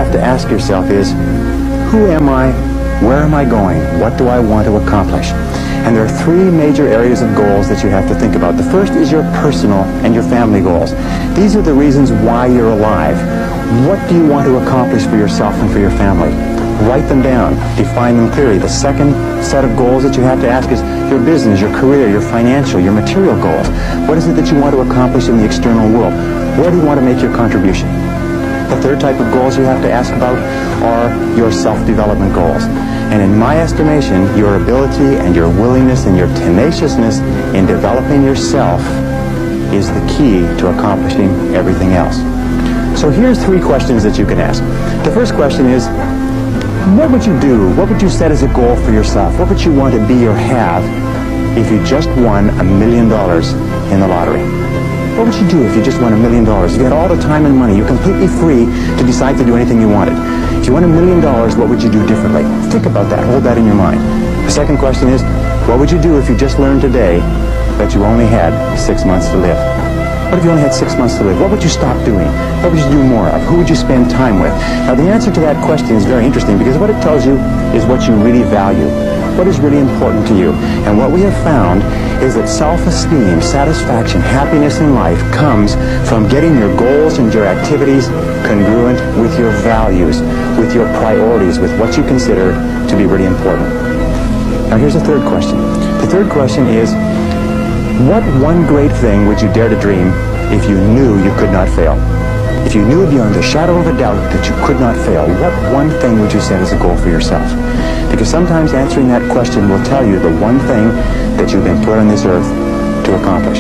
have to ask yourself is, who am I? Where am I going? What do I want to accomplish? And there are three major areas of goals that you have to think about. The first is your personal and your family goals. These are the reasons why you're alive. What do you want to accomplish for yourself and for your family? Write them down. Define them clearly. The second set of goals that you have to ask is your business, your career, your financial, your material goals. What is it that you want to accomplish in the external world? Where do you want to make your contribution? The third type of goals you have to ask about are your self-development goals. And in my estimation, your ability and your willingness and your tenaciousness in developing yourself is the key to accomplishing everything else. So here's three questions that you can ask. The first question is, what would you do? What would you set as a goal for yourself? What would you want to be or have if you just won $1 million in the lottery? What would you do if you just won $1 million? If you had all the time and money, you're completely free to decide to do anything you wanted. If you won $1 million, what would you do differently? Think about that. Hold that in your mind. The second question is, what would you do if you just learned today that you only had 6 months to live? What if you only had 6 months to live? What would you stop doing? What would you do more of? Who would you spend time with? Now, the answer to that question is very interesting because what it tells you is what you really value. What is really important to you. And what we have found is that self-esteem, satisfaction, happiness in life comes from getting your goals and your activities congruent with your values, with your priorities, with what you consider to be really important. Now here's the third question. The third question is, what one great thing would you dare to dream if you knew you could not fail? If you knew beyond a shadow of a doubt that you could not fail, what one thing would you set as a goal for yourself? Because sometimes answering that question will tell you the one thing that you've been put on this earth to accomplish.